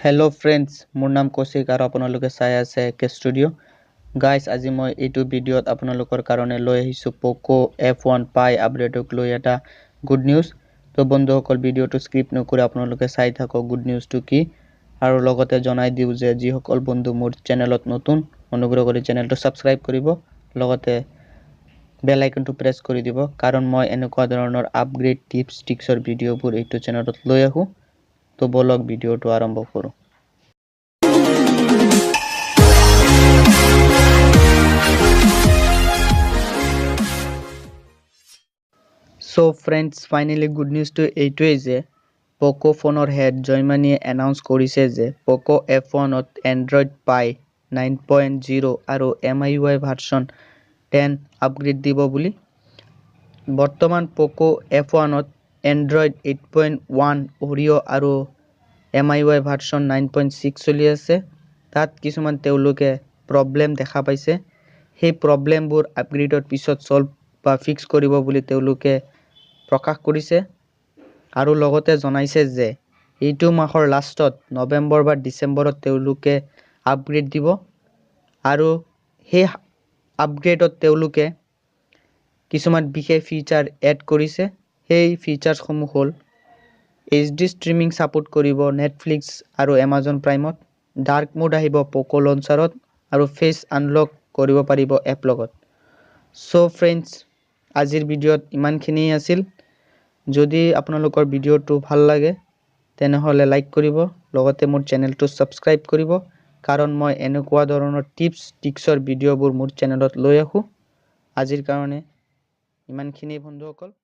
hello friends मोर नाम कौशिक और आपनालोके चाই আছে के स्टूडियो गाइस আজি মই এইটো ভিডিওত আপোনালোকৰ কাৰণে লৈ আহিছো পোকো F1 পাই আপডেটক লৈ এটা গুড নিউজ তো বন্ধুসকল ভিডিওটো স্কিপ নকৰি আপোনালোকে চাই থাকক গুড নিউজটো কি আৰু লগতে জনাই দিউ যে যিসকল বন্ধু মোৰ চেনেলত নতুন অনুগ্ৰহ কৰি চেনেলটো সাবস্ক্ৰাইব কৰিব লগতে বেল আইকনটো প্ৰেছ কৰি দিব কাৰণ মই এনেকুৱা ধৰণৰ আপগ্ৰেড টিপছ টিক্সৰ ভিডিওবোৰ এইটো চেনেলত লৈ আহো तो बोलक भिडियो तो आरंभ करो so friends finally good news तो एटुए जे पोको फोनर हेड जयमानी अनाउंस करिसे जे पोको F1 ত एंड्रॉइड पाई 9.0 আৰু MIUI ভাৰ্সন 10 আপগ্ৰেড দিব বুলি বৰ্তমান পোকো F1 ত एंड्रॉइड 8.1 ओरियो আৰু MIUI ভাৰ্সন 9.6 চলি আছে তাত কিছুমান তেওলোকে প্ৰবলেম দেখা পাইছে সেই প্ৰবলেমবোৰ আপগ্ৰেডৰ পিছত সলভ বা ফিক্স কৰিব বুলি তেওলোকে প্ৰকাশ কৰিছে আৰু লগতে জনাইছে যে এইটো মাহৰ লাষ্টত নৱেম্বৰ বা ডিসেম্বৰত তেওলোকে আপগ্ৰেড দিব আৰু সেই আপগ্ৰেডত তেওলোকে কিছুমান বিশেষ ফিচাৰ এড কৰিছে সেই ফিচাৰ্স সমূহ হ'ল HD স্ট্ৰিমিং সাপোৰ্ট কৰিব Netflix আৰু Amazon Prime ডাৰ্ক মোড আহিব পোকো লঞ্চাৰত আৰু ফেস আনলক কৰিব পাৰিব এপ লগত সো फ्रेंड्स আজিৰ ভিডিওত ইমানখিনি আছিল যদি আপোনালোকৰ ভিডিওটো ভাল লাগে তেনেহলে লাইক কৰিব লগতে মোৰ চেনেলটো সাবস্ক্ৰাইব কৰিব কাৰণ মই এনেকুৱা ধৰণৰ টিপছ টিক্সৰ ভিডিওবোৰ মোৰ চেনেলত লৈ আহো আজিৰ কাৰণে ইমানখিনি বন্ধুসকল